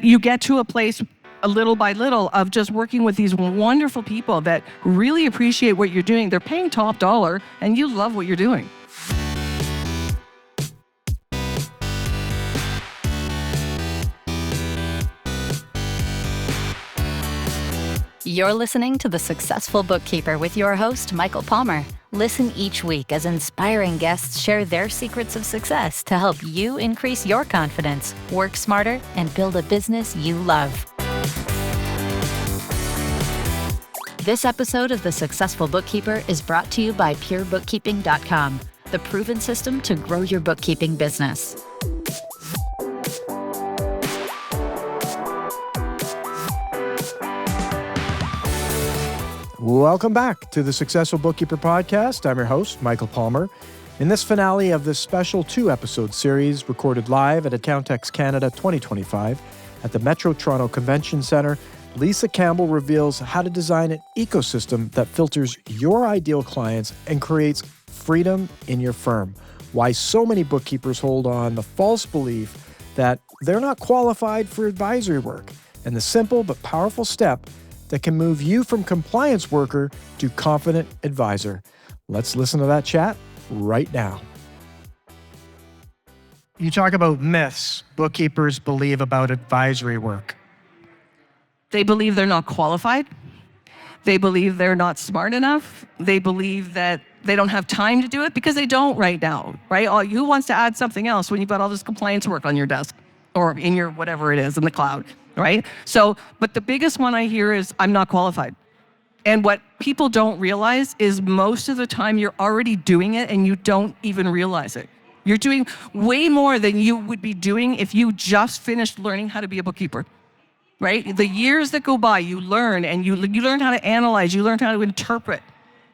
You get to a place little by little of just working with these wonderful people that really appreciate what you're doing. They're paying top dollar and you love what you're doing. You're listening to The Successful Bookkeeper with your host, Michael Palmer. Listen each week as inspiring guests share their secrets of success to help you increase your confidence, work smarter, and build a business you love. This episode of The Successful Bookkeeper is brought to you by PureBookkeeping.com, the proven system to grow your bookkeeping business. Welcome back to the Successful Bookkeeper Podcast. I'm your host, Michael Palmer. In this finale of this special 2-episode series recorded live at Accountex Canada 2025 at the Metro Toronto Convention Centre, Lisa Campbell reveals how to design an ecosystem that filters your ideal clients and creates freedom in your firm. Why so many bookkeepers hold on the false belief that they're not qualified for advisory work, and the simple but powerful step that can move you from compliance worker to confident advisor. Let's listen to that chat right now. You talk about myths bookkeepers believe about advisory work. They believe they're not qualified. They believe they're not smart enough. They believe that they don't have time to do it because they don't right now, right? Who wants to add something else when you've got all this compliance work on your desk or in your whatever it is in the cloud? Right? So, but the biggest one I hear is, I'm not qualified. And what people don't realize is most of the time you're already doing it and you don't even realize it. You're doing way more than you would be doing if you just finished learning how to be a bookkeeper, right? The years that go by, you learn and you learn how to analyze, you learn how to interpret,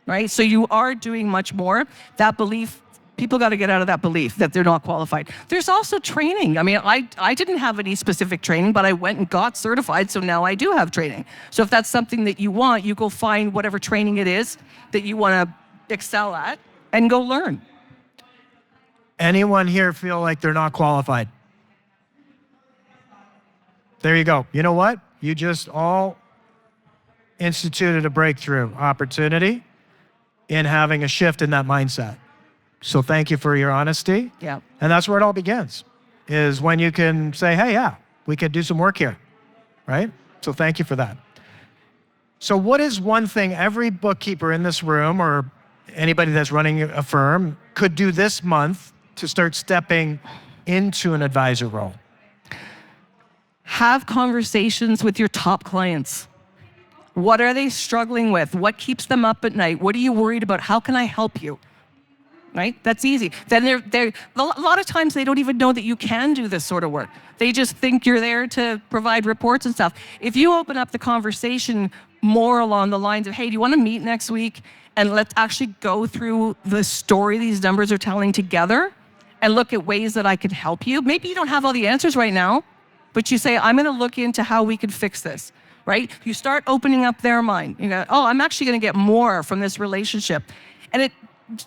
right? So you are doing much more. That belief, people got to get out of that belief that they're not qualified. There's also training. I mean, I didn't have any specific training, but I went and got certified, so now I do have training. So if that's something that you want, you go find whatever training it is that you want to excel at and go learn. Anyone here feel like they're not qualified? There you go. You know what? You just all instituted a breakthrough opportunity in having a shift in that mindset. So thank you for your honesty. Yeah. And that's where it all begins, is when you can say, hey, yeah, we could do some work here, right? So thank you for that. So what is one thing every bookkeeper in this room or anybody that's running a firm could do this month to start stepping into an advisor role? Have conversations with your top clients. What are they struggling with? What keeps them up at night? What are you worried about? How can I help you? Right? That's easy. Then they're a lot of times they don't even know that you can do this sort of work. They just think you're there to provide reports and stuff. If you open up the conversation more along the lines of, hey, do you want to meet next week? And let's actually go through the story these numbers are telling together and look at ways that I could help you. Maybe you don't have all the answers right now, but you say, I'm going to look into how we could fix this, right? You start opening up their mind. You go, oh, I'm actually going to get more from this relationship. And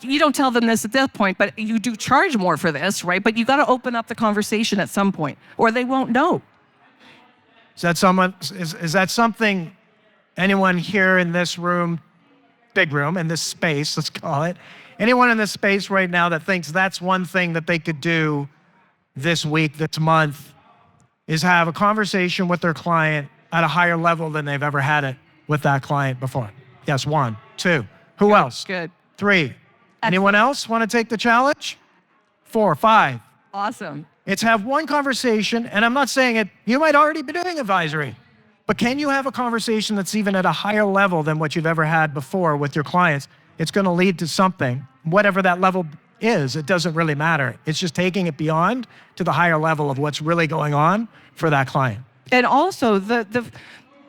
you don't tell them this at that point, but you do charge more for this, right? But you got to open up the conversation at some point, or they won't know. Is that something anyone here in this room, big room, in this space, let's call it, anyone in this space right now that thinks that's one thing that they could do this week, this month, is have a conversation with their client at a higher level than they've ever had it with that client before? Yes, 1, 2. Who else? Good. 3. Anyone else want to take the challenge? 4, 5. Awesome. It's have one conversation, and I'm not saying it, you might already be doing advisory, but can you have a conversation that's even at a higher level than what you've ever had before with your clients? It's going to lead to something, whatever that level is, it doesn't really matter. It's just taking it beyond to the higher level of what's really going on for that client. And also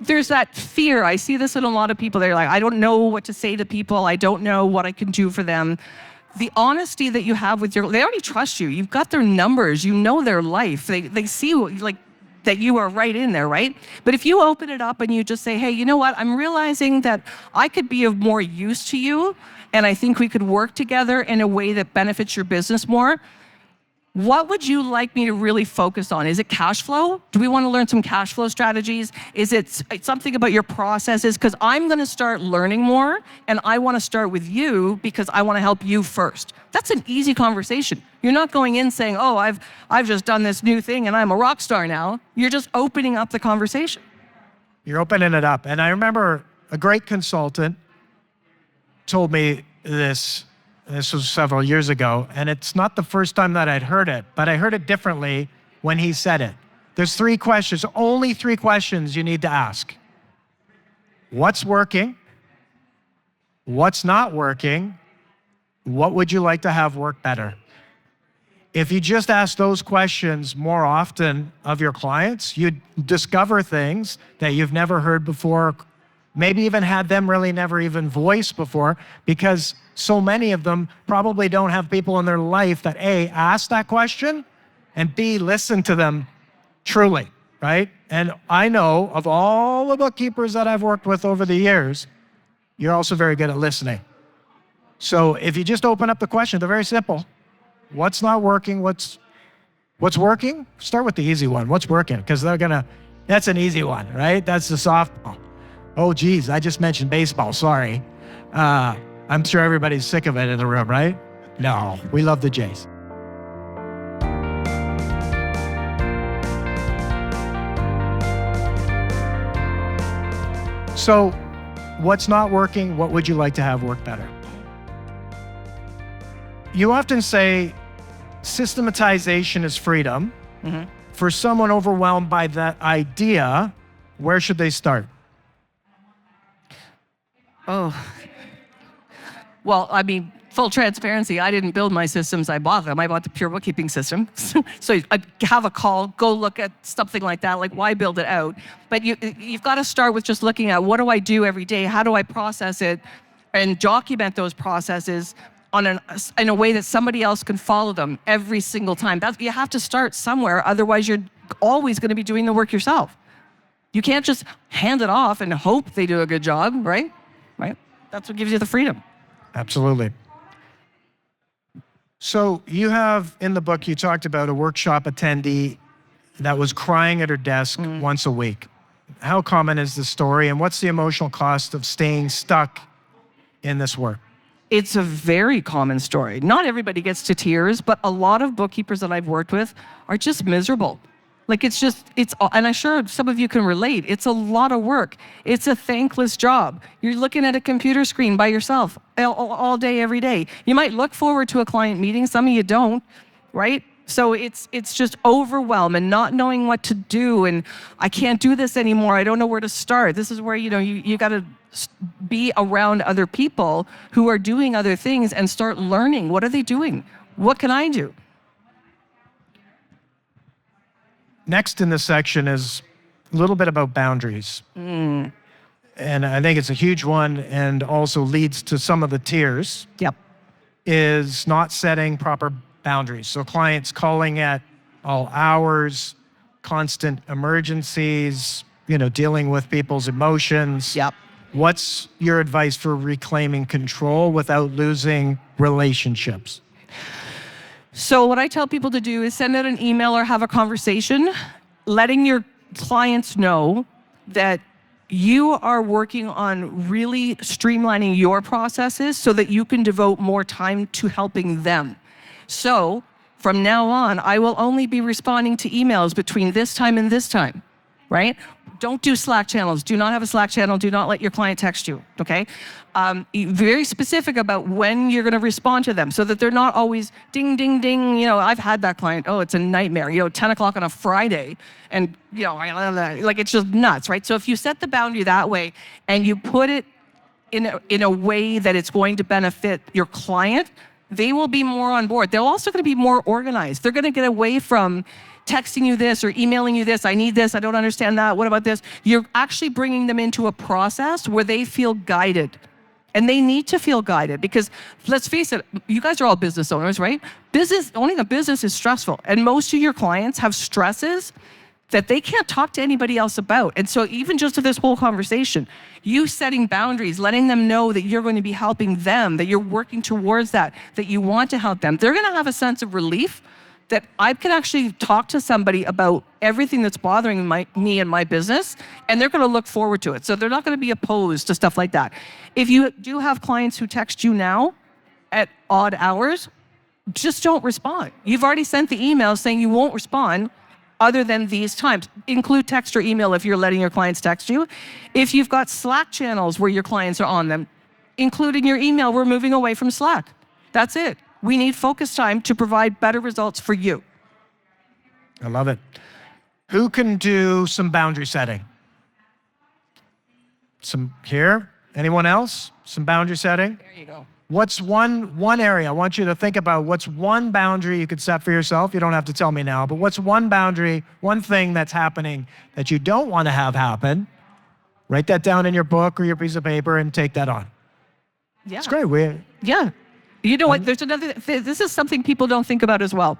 there's that fear. I see this in a lot of people. They're like, I don't know what to say to people. I don't know what I can do for them. The honesty that you have with they already trust you. You've got their numbers. You know their life. They see like that you are right in there, right? But if you open it up and you just say, hey, you know what? I'm realizing that I could be of more use to you, and I think we could work together in a way that benefits your business more. What would you like me to really focus on? Is it cash flow? Do we want to learn some cash flow strategies? Is it something about your processes? Because I'm going to start learning more, and I want to start with you because I want to help you first. That's an easy conversation. You're not going in saying, oh, I've just done this new thing and I'm a rock star now. You're just opening up the conversation. You're opening it up. And I remember a great consultant told me this. This was several years ago, and it's not the first time that I'd heard it, but I heard it differently when he said it. There's 3 questions, only 3 questions you need to ask. What's working? What's not working? What would you like to have work better? If you just ask those questions more often of your clients, you'd discover things that you've never heard before, maybe even had them really never even voice before, because so many of them probably don't have people in their life that A, ask that question, and B, listen to them truly, right? And I know of all the bookkeepers that I've worked with over the years, you're also very good at listening. So if you just open up the question, they're very simple. What's not working? What's working? Start with the easy one. What's working? Because that's an easy one, right? That's the softball. Oh, geez, I just mentioned baseball, sorry. I'm sure everybody's sick of it in the room, right? No, we love the Jays. So, what's not working? What would you like to have work better? You often say systematization is freedom. Mm-hmm. For someone overwhelmed by that idea, where should they start? Oh, well, I mean, full transparency, I didn't build my systems, I bought them. I bought the pure bookkeeping system. So I have a call, go look at something like that, like why build it out? But you've got to start with just looking at what do I do every day? How do I process it and document those processes in a way that somebody else can follow them every single time? You have to start somewhere, otherwise you're always going to be doing the work yourself. You can't just hand it off and hope they do a good job, right? Right? That's what gives you the freedom. Absolutely. So you have, in the book, you talked about a workshop attendee that was crying at her desk once a week. How common is this story, and what's the emotional cost of staying stuck in this work? It's a very common story. Not everybody gets to tears, but a lot of bookkeepers that I've worked with are just miserable. Like and I'm sure some of you can relate. It's a lot of work. It's a thankless job. You're looking at a computer screen by yourself all day, every day. You might look forward to a client meeting. Some of you don't, right? So it's just overwhelming, not knowing what to do. And I can't do this anymore. I don't know where to start. This is where, you got to be around other people who are doing other things and start learning. What are they doing? What can I do? Next in this section is a little bit about boundaries. And I think it's a huge one and also leads to some of the tears. Yep. Is not setting proper boundaries. So clients calling at all hours, constant emergencies, dealing with people's emotions. Yep. What's your advice for reclaiming control without losing relationships? So what I tell people to do is send out an email or have a conversation, letting your clients know that you are working on really streamlining your processes so that you can devote more time to helping them. So from now on, I will only be responding to emails between this time and this time, right? Don't do Slack channels. Do not have a Slack channel. Do not let your client text you, okay? Very specific about when you're going to respond to them so that they're not always ding, ding, ding. I've had that client. Oh, it's a nightmare. 10 o'clock on a Friday. And, like it's just nuts, right? So if you set the boundary that way and you put it in a way that it's going to benefit your client, they will be more on board. They're also going to be more organized. They're going to get away from texting you this or emailing you this. I need this. I don't understand that. What about this? You're actually bringing them into a process where they feel guided. And they need to feel guided because let's face it, you guys are all business owners, right? Owning a business is stressful. And most of your clients have stresses that they can't talk to anybody else about. And so even just to this whole conversation, you setting boundaries, letting them know that you're going to be helping them, that you're working towards that you want to help them, they're going to have a sense of relief that I can actually talk to somebody about everything that's bothering me and my business, and they're going to look forward to it. So they're not going to be opposed to stuff like that. If you do have clients who text you now at odd hours, just don't respond. You've already sent the email saying you won't respond other than these times. Include text or email if you're letting your clients text you. If you've got Slack channels where your clients are on them, including your email, we're moving away from Slack. That's it. We need focus time to provide better results for you. I love it. Who can do some boundary setting? Some here? Anyone else? Some boundary setting? There you go. What's one area? I want you to think about what's one boundary you could set for yourself. You don't have to tell me now, but what's one boundary, one thing that's happening that you don't want to have happen? Write that down in your book or your piece of paper and take that on. Yeah. It's great. Yeah. You know what? There's another, this is something people don't think about as well.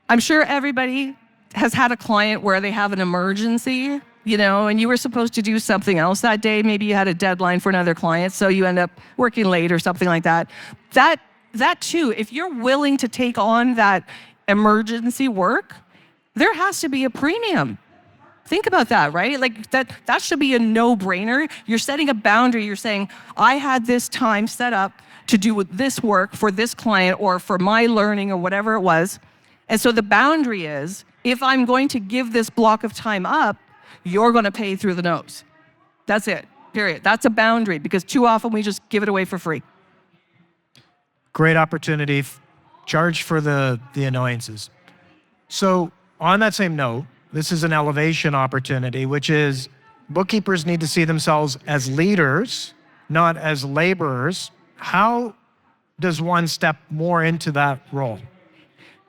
I'm sure everybody has had a client where they have an emergency, and you were supposed to do something else that day. Maybe you had a deadline for another client, so you end up working late or something like that. That too, if you're willing to take on that emergency work, there has to be a premium. Think about that, right? Like that should be a no-brainer. You're setting a boundary. You're saying, I had this time set up to do this work for this client or for my learning or whatever it was. And so the boundary is, if I'm going to give this block of time up, you're going to pay through the nose. That's it, period. That's a boundary, because too often we just give it away for free. Great opportunity. Charge for the annoyances. So on that same note, this is an elevation opportunity, which is bookkeepers need to see themselves as leaders, not as laborers. How does one step more into that role?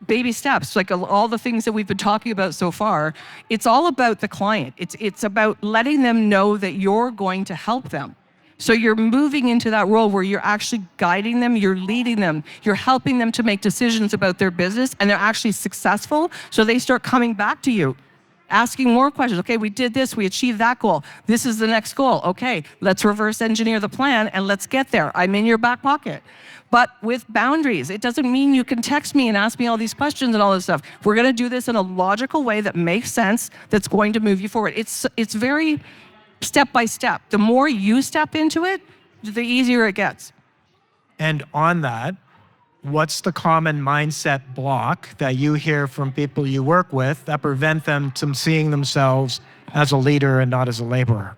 Baby steps, like all the things that we've been talking about so far. It's all about the client. It's about letting them know that you're going to help them. So you're moving into that role where you're actually guiding them, you're leading them, you're helping them to make decisions about their business, and they're actually successful. So they start coming back to you, asking more questions. Okay, we did this, we achieved that goal. This is the next goal. Okay, let's reverse engineer the plan and let's get there. I'm in your back pocket. But with boundaries, it doesn't mean you can text me and ask me all these questions and all this stuff. We're gonna do this in a logical way that makes sense, that's going to move you forward. It's very step by step. The more you step into it, the easier it gets. And on that, what's the common mindset block that you hear from people you work with that prevent them from seeing themselves as a leader and not as a laborer?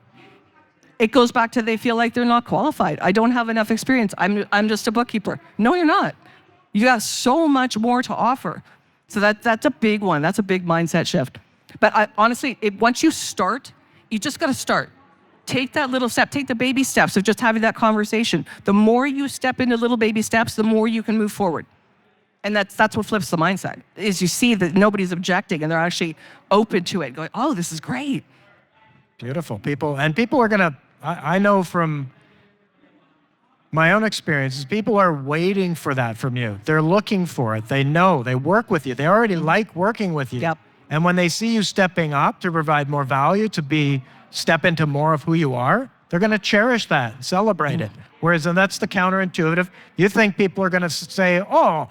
It goes back to they feel like they're not qualified. I don't have enough experience. I'm just a bookkeeper. No, you're not. You got so much more to offer. So that's a big one. That's a big mindset shift. But honestly, once you start, you just got to start. Take that little step. Take the baby steps of just having that conversation. The more you step into little baby steps, the more you can move forward. And that's what flips the mindset, is you see that nobody's objecting and they're actually open to it, going, oh, this is great. Beautiful. People are going to, I know from my own experiences, people are waiting for that from you. They're looking for it. They know. They work with you. They already like working with you. Yep. And when they see you stepping up to provide more value, to step into more of who you are, they're going to cherish that, celebrate it. Whereas, and that's the counterintuitive. You think people are going to say, "Oh,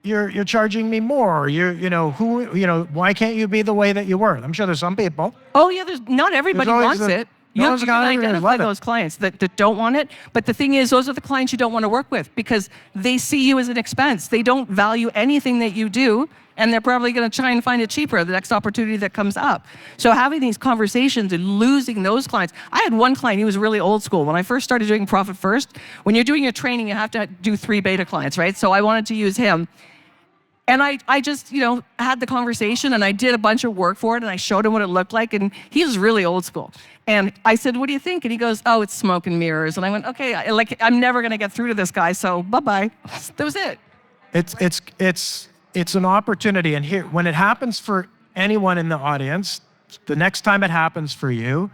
you're charging me more. Why can't you be the way that you were?" I'm sure there's some people. Oh yeah, not everybody wants it. You have to identify those clients that don't want it. But the thing is, those are the clients you don't want to work with, because they see you as an expense. They don't value anything that you do, and they're probably going to try and find it cheaper the next opportunity that comes up. So having these conversations and losing those clients. I had one client, he was really old school. When I first started doing Profit First, when you're doing your training, you have to do 3 beta clients, right? So I wanted to use him. And I just, had the conversation, and I did a bunch of work for it, and I showed him what it looked like, and he was really old school. And I said, "What do you think?" And he goes, "Oh, it's smoke and mirrors." And I went, "Okay, I'm never going to get through to this guy, so bye-bye." That was it. It's an opportunity. And here, when it happens for anyone in the audience, the next time it happens for you,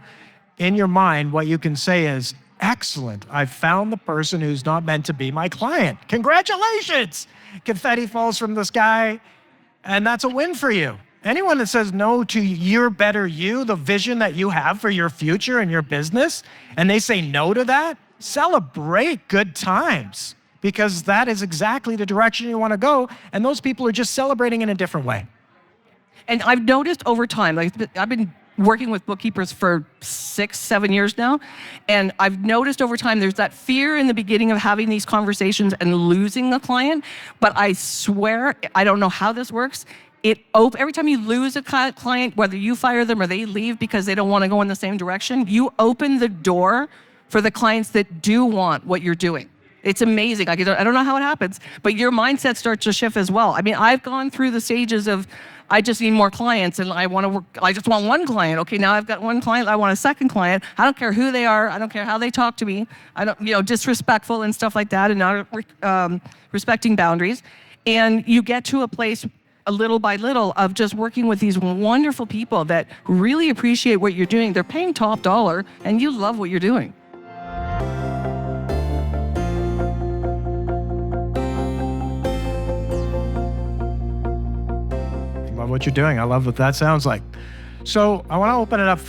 in your mind, what you can say is, "Excellent, I've found the person who's not meant to be my client. Congratulations!" Confetti falls from the sky, and that's a win for you. Anyone that says no to your better you, the vision that you have for your future and your business, and they say no to that, celebrate good times. because that is exactly the direction you want to go. And those people are just celebrating in a different way. And I've noticed over time, like I've been working with bookkeepers for 6-7 years now, and I've noticed over time there's that fear in the beginning of having these conversations and losing the client. But I swear, I don't know how this works. Every time you lose a client, whether you fire them or they leave because they don't want to go in the same direction, you open the door for the clients that do want what you're doing. It's amazing. I don't know how it happens, but your mindset starts to shift as well. I mean, I've gone through the stages of, I just need more clients and I just want one client. Okay, now I've got one client, I want a second client. I don't care who they are. I don't care how they talk to me. I don't, disrespectful and stuff like that, and not respecting boundaries. And you get to a place little by little of just working with these wonderful people that really appreciate what you're doing. They're paying top dollar and you love what you're doing. Love what you're doing. I love what that sounds like. So I want to open it up.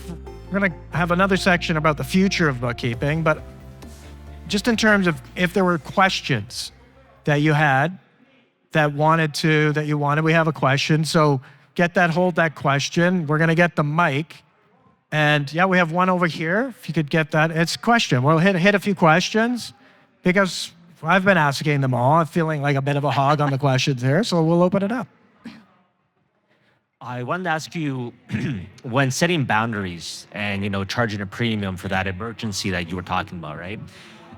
We're going to have another section about the future of bookkeeping, but just in terms of if there were questions that you had we have a question. So hold that question. We're going to get the mic. And yeah, we have one over here. If you could get that, it's a question. We'll hit a few questions because I've been asking them all. I'm feeling like a bit of a hog on the questions here, so we'll open it up. I wanted to ask you, when setting boundaries and charging a premium for that emergency that you were talking about, right?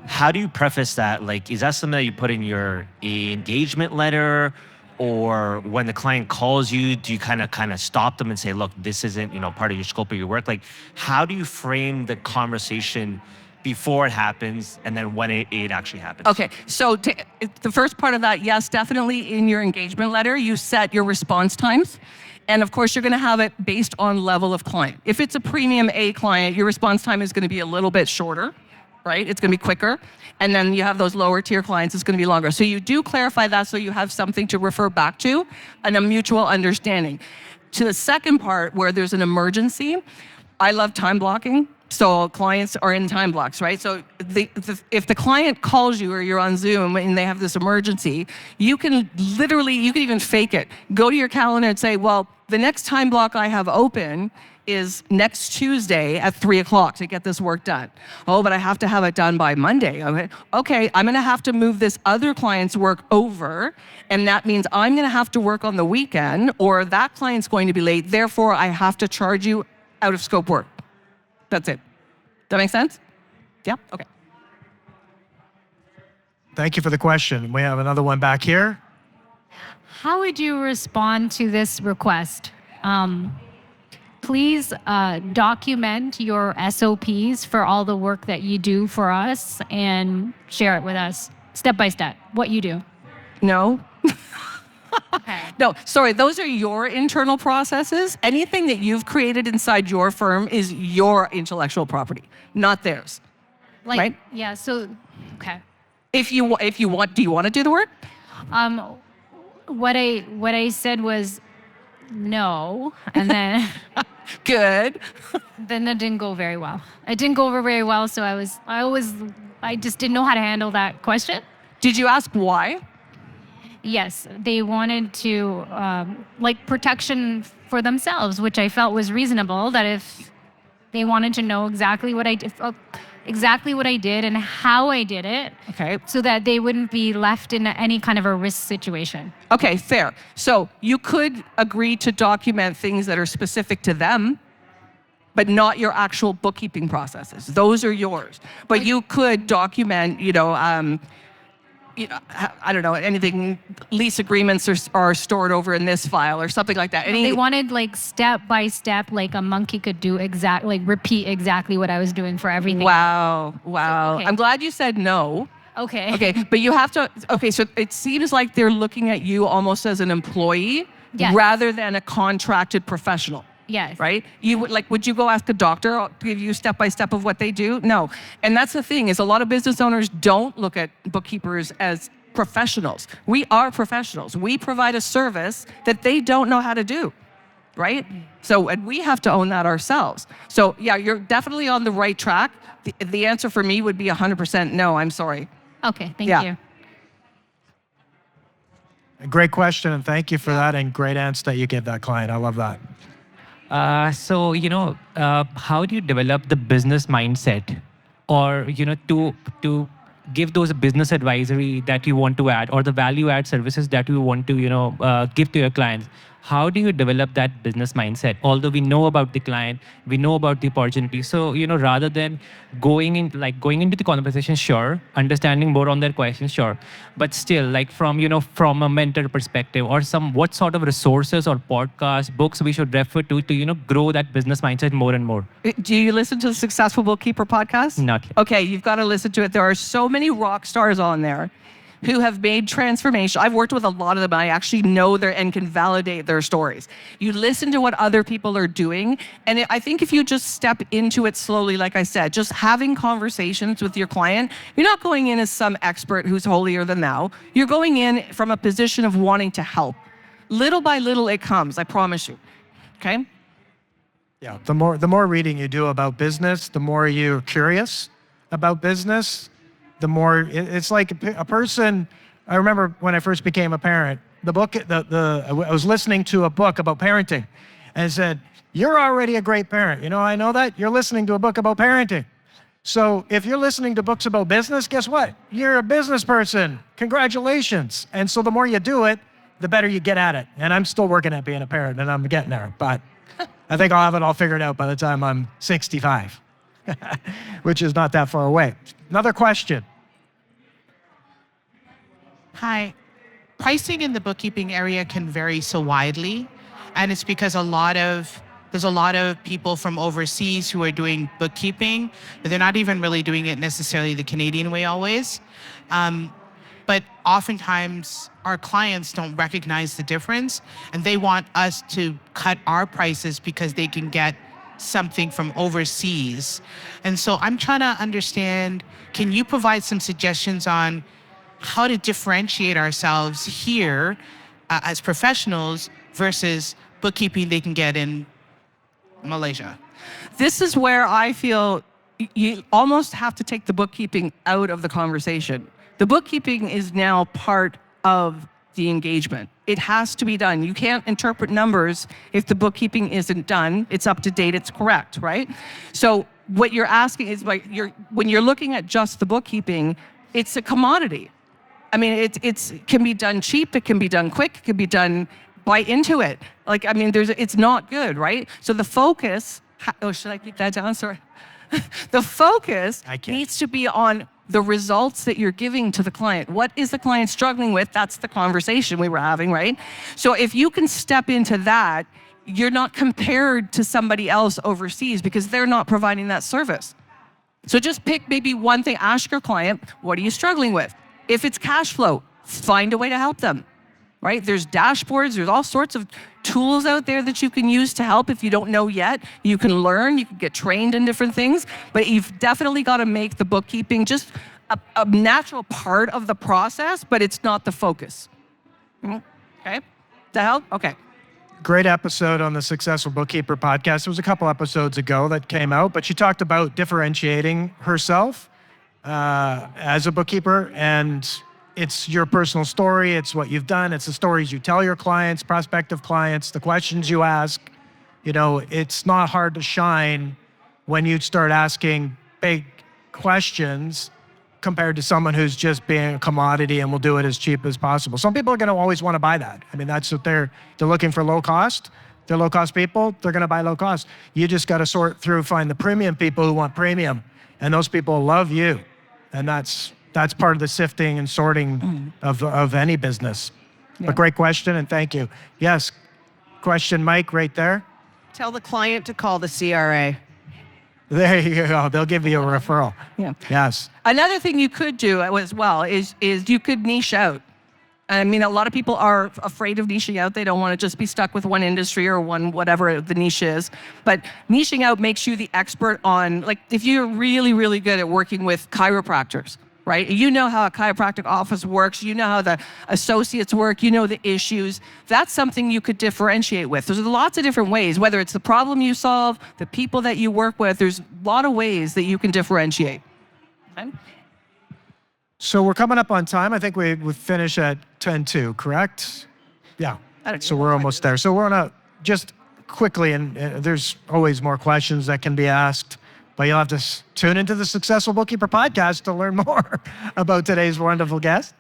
How do you preface that? Like, is that something that you put in your engagement letter, or when the client calls you, do you kind of stop them and say, look, this isn't part of your scope of your work? Like, how do you frame the conversation before it happens and then when it actually happens? Okay, so the first part of that, yes, definitely in your engagement letter, you set your response times. And of course, you're going to have it based on level of client. If it's a premium A client, your response time is going to be a little bit shorter, right? It's going to be quicker. And then you have those lower tier clients, it's going to be longer. So you do clarify that so you have something to refer back to and a mutual understanding. To the second part, where there's an emergency, I love time blocking. So clients are in time blocks, right? So if the client calls you or you're on Zoom and they have this emergency, you can even fake it. Go to your calendar and say, well, the next time block I have open is next Tuesday at 3:00 to get this work done. Oh, but I have to have it done by Monday. Okay, I'm gonna have to move this other client's work over, and that means I'm gonna have to work on the weekend, or that client's going to be late, therefore I have to charge you out of scope work. That's it. That make sense? Yeah? Okay. Thank you for the question. We have another one back here. How would you respond to this request? Please document your SOPs for all the work that you do for us and share it with us step by step, what you do. No. Okay. No, sorry, those are your internal processes. Anything that you've created inside your firm is your intellectual property, not theirs. Right? Yeah, so, okay. If you want, do you want to do the work? What I said was no, and then Good. then it didn't go very well. It didn't go over very well, so I just didn't know how to handle that question. Did you ask why? Yes, they wanted to protection for themselves, which I felt was reasonable. That if they wanted to know exactly what I did and how I did it, Okay. so that they wouldn't be left in any kind of a risk situation. Okay, fair. So you could agree to document things that are specific to them, but not your actual bookkeeping processes. Those are yours. But you could document, I don't know, anything, lease agreements are stored over in this file or something like that. They wanted step by step, like a monkey could do repeat exactly what I was doing for everything. Wow. Okay. I'm glad you said no. Okay. Okay, but you have to, so it seems like they're looking at you almost as an employee Yes. rather than a contracted professional. Yes. Right? Would you go ask a doctor to give you step by step of what they do? No. And that's the thing, is a lot of business owners don't look at bookkeepers as professionals. We are professionals. We provide a service that they don't know how to do. Right? So, and we have to own that ourselves. So yeah, you're definitely on the right track. The answer for me would be 100% no, I'm sorry. Okay, thank Yeah. you. Great question, and thank you for that, and great answer that you gave that client. I love that. How do you develop the business mindset, or to give those business advisory that you want to add, or the value add services that you want to give to your clients? How do you develop that business mindset? Although we know about the client, we know about the opportunity. So rather than going into the conversation, sure, understanding more on their questions, sure, but still, like from a mentor perspective, or what sort of resources or podcasts, books we should refer to grow that business mindset more and more. Do you listen to the Successful Bookkeeper podcast? Not yet. Okay, you've got to listen to it. There are so many rock stars on there who have made transformation. I've worked with a lot of them. I actually know and can validate their stories. You listen to what other people are doing, and I think if you just step into it slowly, like I said, just having conversations with your client, you're not going in as some expert who's holier than thou. You're going in from a position of wanting to help. Little by little it comes, I promise you, okay? Yeah, the more reading you do about business, the more you're curious about business, the more it's like a person. I remember when I first became a parent, I was listening to a book about parenting, and it said, "You're already a great parent." I know that you're listening to a book about parenting. So if you're listening to books about business, guess what? You're a business person. Congratulations. And so the more you do it, the better you get at it. And I'm still working at being a parent, and I'm getting there, but I think I'll have it all figured out by the time I'm 65, which is not that far away. Another question. Hi. Pricing in the bookkeeping area can vary so widely, and it's because there's a lot of people from overseas who are doing bookkeeping, but they're not even really doing it necessarily the Canadian way always. But oftentimes our clients don't recognize the difference, and they want us to cut our prices because they can get something from overseas. And so I'm trying to understand, can you provide some suggestions on how to differentiate ourselves here as professionals versus bookkeeping they can get in Malaysia? This is where I feel you almost have to take the bookkeeping out of the conversation. The bookkeeping is now part of the engagement. It has to be done. You can't interpret numbers if the bookkeeping isn't done. It's up to date, it's correct, right? So what you're asking is, when you're looking at just the bookkeeping, it's a commodity. I mean, it can be done cheap, it can be done quick, it can be done, buy into it. It's not good, right? So the focus, should I keep that down? Sorry. The focus needs to be on the results that you're giving to the client. What is the client struggling with? That's the conversation we were having, right? So if you can step into that, you're not compared to somebody else overseas because they're not providing that service. So just pick maybe one thing, ask your client, what are you struggling with? If it's cash flow, find a way to help them, right? There's dashboards, there's all sorts of tools out there that you can use to help. If you don't know yet, you can learn, you can get trained in different things, but you've definitely got to make the bookkeeping just a natural part of the process, but it's not the focus. Okay, that help? Okay. Great episode on the Successful Bookkeeper podcast. It was a couple episodes ago that came out, but she talked about differentiating herself as a bookkeeper, and it's your personal story, it's what you've done, it's the stories you tell your clients, prospective clients, the questions you ask. It's not hard to shine when you start asking big questions compared to someone who's just being a commodity and will do it as cheap as possible. Some people are going to always want to buy that. I mean, that's what they're looking for, low cost. They're low cost people, they're going to buy low cost. You just got to sort through, find the premium people who want premium, and those people love you. And that's part of the sifting and sorting of any business. Yeah. But great question, and thank you. Yes, question, Mike, right there. Tell the client to call the CRA. There you go. They'll give you a referral. Yeah. Yes. Another thing you could do as well is you could niche out. I mean, a lot of people are afraid of niching out. They don't want to just be stuck with one industry or one whatever the niche is. But niching out makes you the expert on, like, if you're really, really good at working with chiropractors, right? You know how a chiropractic office works. You know how the associates work. You know the issues. That's something you could differentiate with. There's lots of different ways, whether it's the problem you solve, the people that you work with. There's a lot of ways that you can differentiate. Okay? So we're coming up on time. I think we finish at 10:02, correct? Yeah. So we're almost there. So we're on a just quickly, and there's always more questions that can be asked, but you'll have to tune into the Successful Bookkeeper podcast to learn more about today's wonderful guest.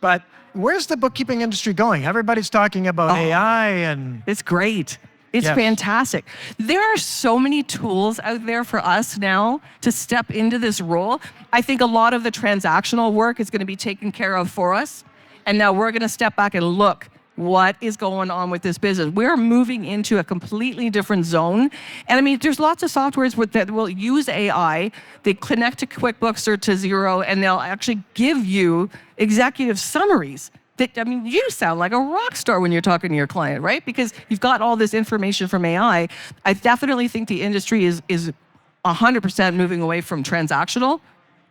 But where's the bookkeeping industry going? Everybody's talking about AI and... It's great. It's Yes. fantastic. There are so many tools out there for us now to step into this role. I think a lot of the transactional work is going to be taken care of for us. And now we're going to step back and look what is going on with this business. We're moving into a completely different zone. And I mean, there's lots of softwares that will use AI. They connect to QuickBooks or to Xero, and they'll actually give you executive summaries. I mean, you sound like a rock star when you're talking to your client, right? Because you've got all this information from AI. I definitely think the industry is 100% moving away from transactional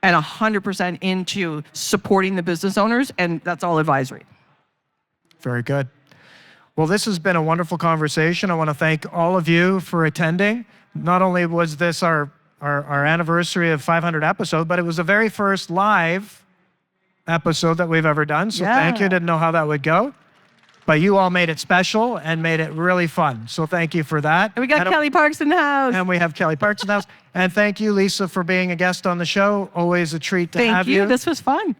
and 100% into supporting the business owners, and that's all advisory. Very good. Well, this has been a wonderful conversation. I want to thank all of you for attending. Not only was this our anniversary of 500 episode, but it was the very first live episode that we've ever done. So thank you. Didn't know how that would go. But you all made it special and made it really fun. So thank you for that. And we got Kelly Parks in the house. And we have Kelly Parks in the house. And thank you, Lisa, for being a guest on the show. Always a treat to have you. Thank you. This was fun.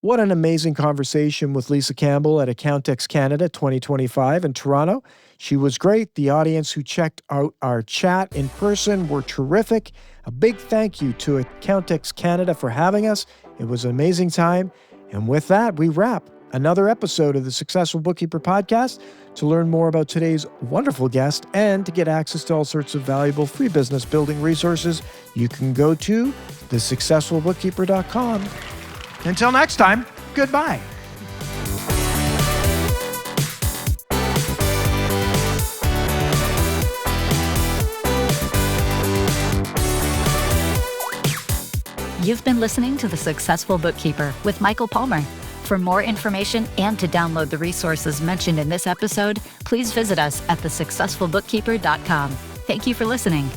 What an amazing conversation with Lisa Campbell at Accountex Canada 2025 in Toronto. She was great. The audience who checked out our chat in person were terrific. A big thank you to Accountex Canada for having us. It was an amazing time. And with that, we wrap another episode of the Successful Bookkeeper podcast. To learn more about today's wonderful guest and to get access to all sorts of valuable free business building resources, you can go to thesuccessfulbookkeeper.com. Until next time, goodbye. You've been listening to The Successful Bookkeeper with Michael Palmer. For more information and to download the resources mentioned in this episode, please visit us at thesuccessfulbookkeeper.com. Thank you for listening.